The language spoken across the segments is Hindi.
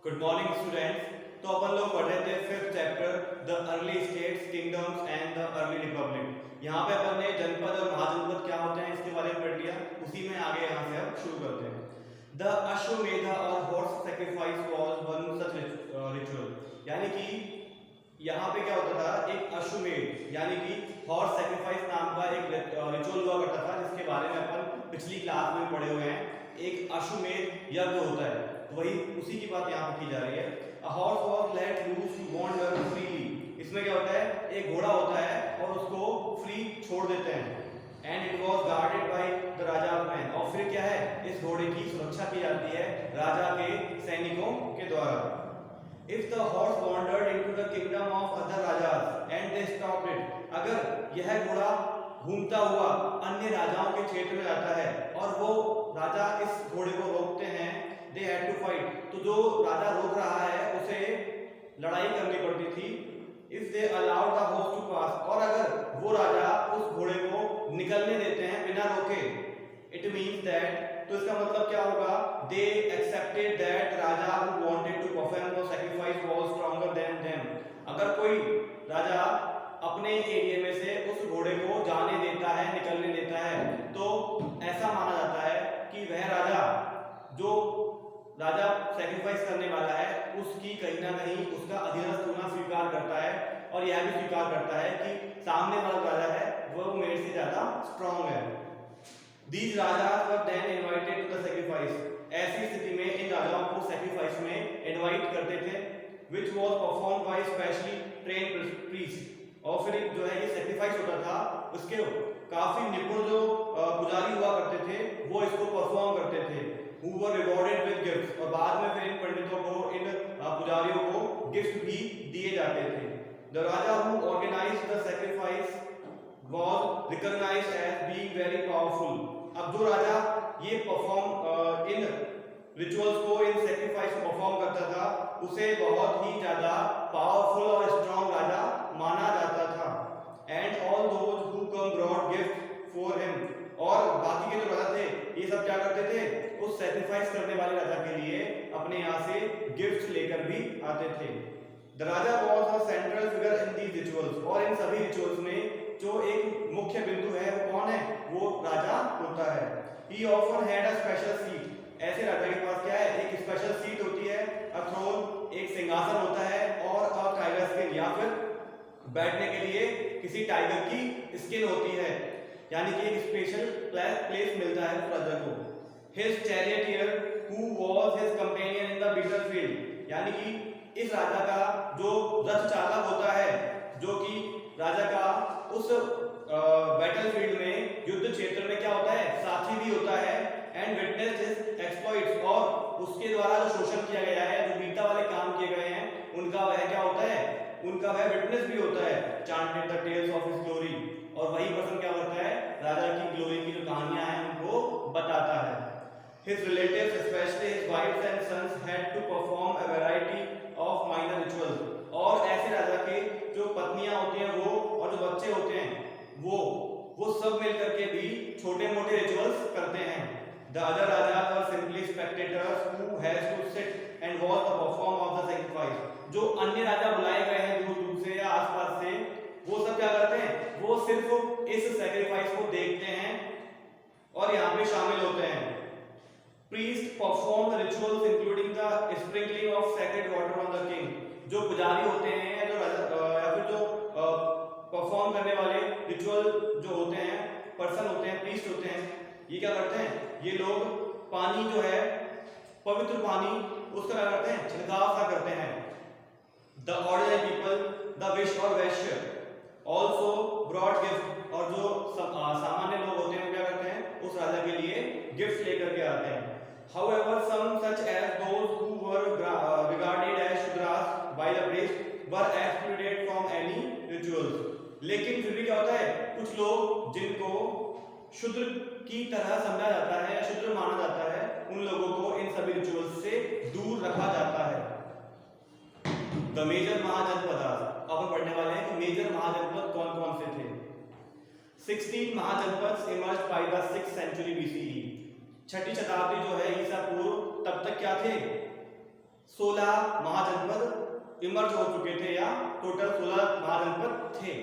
Good morning students. तो अपन लोग पढ़ रहे थे fifth chapter the early states kingdoms and the early Republic. यहाँ पे अपन ने जनपद और महाजनपद क्या होते हैं इसके बारे में पढ़ लिया। उसी में आगे यहाँ से अब शुरू करते हैं। द अश्वमेधा और horse sacrifice was one such ritual, यानी कि यहाँ पे क्या होता था, एक अश्वमेध यानी कि हॉर्स सैक्रिफाइस नाम का एक रिचुअल हुआ करता था, जिसके बारे में अपन पिछली क्लास में पढ़े हुए हैं। एक अश्वमेध यज्ञ होता है, वही उसी की बात यहाँ पे की जा रही है। A horse was let loose to wander freely। इसमें क्या होता है, एक घोड़ा होता है और उसको फ्री छोड़ देते हैं। And it was guarded by the Raja man, और फिर क्या है, इस घोड़े की सुरक्षा की जाती है राजा के सैनिकों के द्वारा। If the horse wandered into the kingdom of other rajas and they stopped it, अगर यह घोड़ा घूमता हुआ अन्य राजाओं के क्षेत्र में जाता है और वो राजा इस घोड़े को रोकते हैं, they had to fight, तो जो राजा रोक रहा है उसे लड़ाई करनी पड़ती थी। If they allowed the horse to pass, और अगर वो राजा उस घोड़े को निकलने देते हैं बिना रोके, it means that, तो इसका मतलब क्या होगा, they accepted that Raja who wanted to perform the sacrifice was stronger than them। अगर कोई राजा अपने एरिया में से उस घोड़े को जाने देता है, निकलने देता है, तो ऐसा माना जाता है कि वह राजा, जो राजा सैक्रिफाइस करने वाला है, उसकी कहीं ना कहीं उसका अधीनस्थ होना स्वीकार करता है, और यह भी स्वीकार करता है कि सामने वाला राजा है वो मेरे से ज्यादा स्ट्रांग है। These rajas were then invited to the sacrifice। ऐसी स्थिति में इन राजाओं को सैक्रिफाइस में इनवाइट करते थे, which was performed by specially trained priests। और फिर जो है ये सैक्रिफाइस होता था, उसके काफी निपुण जो पुजारी हुआ करते थे वो इसको परफॉर्म करते थे, who were rewarded with gifts। और बाद में फिर इन पंडितों को, इन पुजारियों को गिफ्ट भी दिए जाते थे। The raja who organized the sacrifice was recognized as being very powerful। अब जो राजा ये परफॉर्म इन रिचुअल्स को, इन सैक्रिफाइस को परफॉर्म करता था, उसे बहुत ही ज्यादा पावरफुल और स्ट्रांग राजा माना जाता था। And all those who come brought gift for him, और बाकी के जो राजा थे ये सब क्या करते थे, उस सैक्रिफाइस करने वाले राजा के लिए अपने यहाँ से गिफ्ट लेकर भी आते थे। The raja was a central figure in these rituals, और इन सभी रिचुअल्स में जो एक मुख्य बिंदु है वो कौन है, वो राजा होता है। ही often had a special seat. ऐसे राजा के पास क्या है, एक स्पेशल सीट होती है, अ थ्रोन, एक सिंहासन होता है, और अ टाइगर स्किन, या फिर बैठने के लिए किसी टाइगर की स्किन होती है, यानी कि एक स्पेशल प्लेस मिलता है राजा को। His charioteer who was his companion in the battlefield, यानी कि इस राजा का जो रथ चालक होता है, जो कि राजा का उस बैटलफील्ड में, युद्ध क्षेत्र में क्या होता है, साथी भी होता है। एंड विटनेस हिज एक्सप्लॉइट्स, और उसके द्वारा जो शोषण किया गया है, जो वीरता वाले काम किए गए हैं, उनका वह क्या होता है, उनका वह विटनेस भी होता है। Chanted the tales of his glory, और वही पर्सन क्या करता है, राजा की ग्लोरी की जो कहानियां हैं उनको बताता है। His relatives, especially his wives and sons, had to perform a variety of minor rituals। और ऐसे राजा के जो पत्नियां होती हैं वो, और जो बच्चे होते हैं वो सब मिलकर के भी छोटे मोटे रिचुअल्स करते हैं। The other rajas were simply spectators who has to sit and watch the perform of the sacrifice। जो अन्य राजा बुलाए गए हैं दूर दूर से या आसपास से, वो सब क्या करते हैं, वो सिर्फ इस सैक्रिफाइस को देखते हैं और यहाँ पे शामिल होते हैं। Priests perform the rituals including the sprinkling of sacred water on the king। जो पुजारी होते हैं, जो या फिर जो परफॉर्म करने वाले रिचुअल जो होते हैं, पर्सन होते हैं, प्रीस्ट होते हैं, ये क्या करते हैं, ये लोग पानी जो है, पवित्र पानी, उसका क्या करते हैं, छिड़काव सा करते हैं। The ordinary people, the wish और वैश्य also brought gift, और जो सामान्य लोग होते हैं वो क्या करते हैं, उस राजा के लिए गिफ्ट लेकर के आते हैं। However, some such as those who were regarded as Shudras by the priest were excluded from any rituals। लेकिन फिर भी क्या होता है, कुछ लोग जिनको शूद्र की तरह समझा जाता है या शूद्र माना जाता है, उन लोगों को इन सभी रिचुअल्स से दूर रखा जाता है। द मेजर महाजनपद, अब पढ़ने वाले हैं कि मेजर महाजनपद कौन कौन से थे। 16 Mahajanapada emerged by the 6th century BCE। छठी शताब्दी जो है ईसा पूर्व, तब तक क्या थे, 16 महाजनपद इमर्ज हो चुके थे या टोटल 16 महाजनपद थे।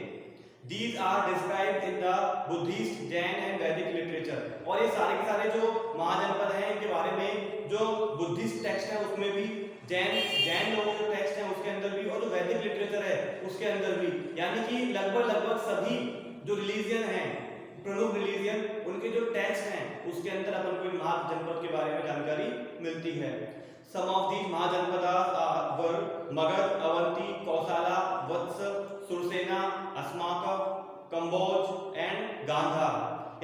These are described in the Buddhist, Jain and Vedic literature। और ये सारे के सारे जो महाजनपद हैं इनके बारे में जो बुद्धिस्ट टेक्स्ट है उसमें भी, जैन लोगों के टेक्स्ट है उसके अंदर भी, और जो वैदिक लिटरेचर है उसके अंदर भी, यानी कि लगभग सभी जो रिलीजियन हैं, प्रमुख रिलीजियन, उनके जो टेक्स्ट हैं उसके अंदर अपन को महाजनपद के बारे में जानकारी मिलती है। Some of these Mahajanapadas were Magadha, Avanti, Kosala, Vatsa, Surasena, Asmaka, Kamboja and Gandhara.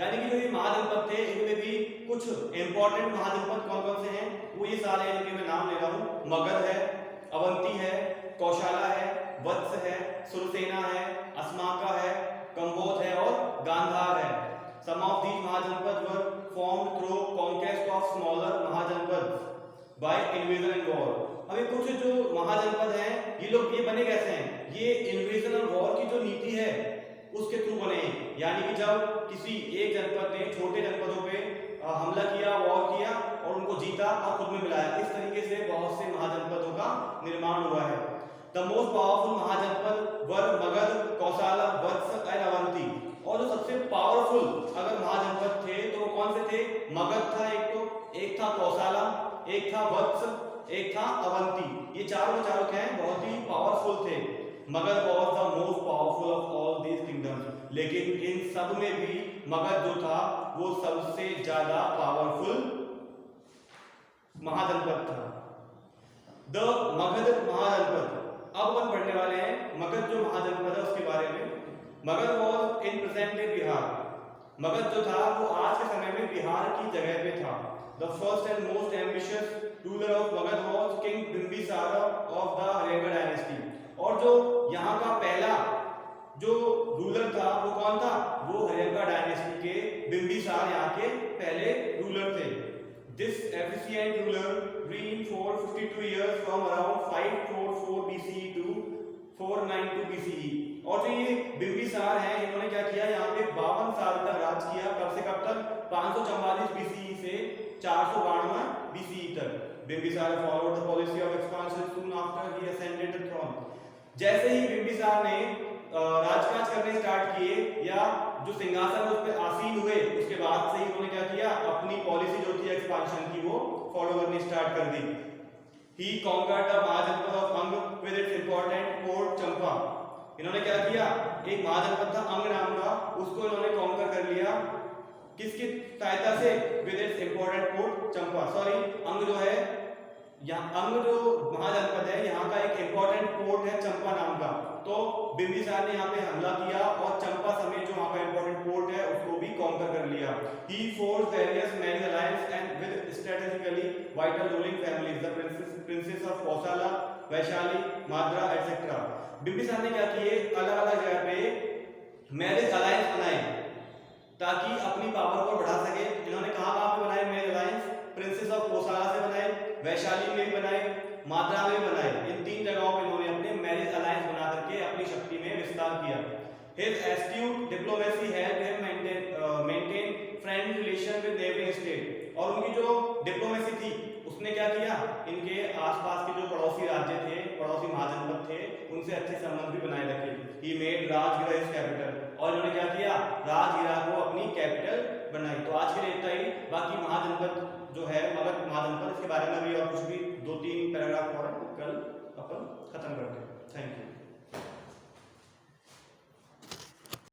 यानी कि जो ये महाजनपद थे इनमें भी कुछ इंपॉर्टेंट महाजनपद कौन कौन से हैं वो ये सारे हैं, इनके मैं नाम ले रहा हूँ। मगध है, अवंती है, कौशाला है, वत्स है, सुरसेना है, अस्माका है, कंबोज है और गांधार है। Some of these महाजनपद were formed through conquest of smaller महाजनपद by invasion and war। अभी कुछ जो महाजनपद हैं ये बने कैसे हैं, ये इन्वेजन और वॉर की जो नीति है उसके थ्रू बने हैं। यानी कि जब किसी एक जनपद ने छोटे जनपदों पे हमला किया, वॉर किया और उनको जीता और खुद में मिलाया, इस तरीके से बहुत से महाजनपदों का निर्माण हुआ है। The most powerful Mahajanapada were Magadha, Kosala, Vatsa and Avanti. और जो सबसे पावरफुल अगर महाजनपद थे तो वो कौन से थे? मगध था एक था कौसाला, एक था वत्स, एक था अवंती। ये चारों क्या हैं, बहुत ही पावरफुल थे। Magadh was the most powerful of all these kingdoms. लेकिन इन सब में भी मगध जो था वो सबसे ज्यादा पावरफुल महाजनपद था। द मगध महाजनपद। अब अपन पढ़ने वाले हैं मगध जो महाजनपद है उसके बारे में। Magadh was in present day Bihar. Magadh जो था वो आज के समय में बिहार की जगह पे था। The first and most ambitious ruler of Magad was King Bimbisara of the Harianga dynasty। और जो यहाँ का पहला जो रूलर था वो कौन था? वो हरियंका डायनेस्टी के बिंबिसार यहाँ के पहले रूलर थे। This efficient ruler reigned for 52 years from around 544 BCE to 492 BCE। और जो ये बिंबिसार हैं इन्होंने क्या किया, यहाँ पे 52 साल तक राज किया। कब से कब तक? 544 BCE से 452 BCE तक। Bimbisara followed the policy of expansion soon after he ascended the throne। जैसे ही बिंबिसार ने राजकाज करने स्टार्ट किए या जो सिंहासन उस पे आसीन हुए उसके बाद से ही उन्होंने क्या किया, अपनी पॉलिसी जो थी एक्सपांशन की वो फॉलो करनी स्टार्ट कर दी। He conquered the महाजनपद of अंग with its important port चंपा। इन्होंने क्या किया, एक महाजनपद था अंग नाम का, उसको इन्होंने कॉन्कर कर लिया। किसकी सहायता से? With its important port Champa. Sorry, अंग जो है यहाँ, अंग जो महाजनपद है यहाँ का एक इंपॉर्टेंट पोर्ट है चंपा नाम का। तो बिंबिसार ने यहाँ पे हमला किया और चंपा समेत जो वहाँ का इंपॉर्टेंट पोर्ट है उसको भी कॉन्कर कर लिया। He forged various marriage alliances and with strategically vital ruling families, the princes of Kosala, Vaishali, माद्रा etc। Bimbisara ने क्या किए, अलग-अलग जगह पे मैरिज अलायंस बनाए ताकि अपनी पावर को बढ़ा सके। इन्होंने कहाँ पे बनाए मैरिज अलायंस? प्रिंसेस ऑफ कोसाला से बनाए, वैशाली में भी बनाए, माद्रा में भी बनाए। इन तीन जगहों पे इन्होंने अपने मैरिज अलायंस बना करके अपनी शक्ति में विस्तार किया। His astute diplomacy helped him maintain friendly relation with neighboring state। और उनकी जो डिप्लोमेसी थी उसने क्या किया, इनके आसपास के जो पड़ोसी राज्य थे, पड़ोसी महाजनपद थे, उनसे अच्छे संबंध भी बनाए रखे। He made Rajgriha his capital। और इन्होंने क्या किया, राजगृह को अपनी कैपिटल बनाई। तो आज के लिए इतना ही। बाकी महाजनपद जो है मगध महाजनपद, इसके बारे में भी और कुछ भी 2-3 पैराग्राफ और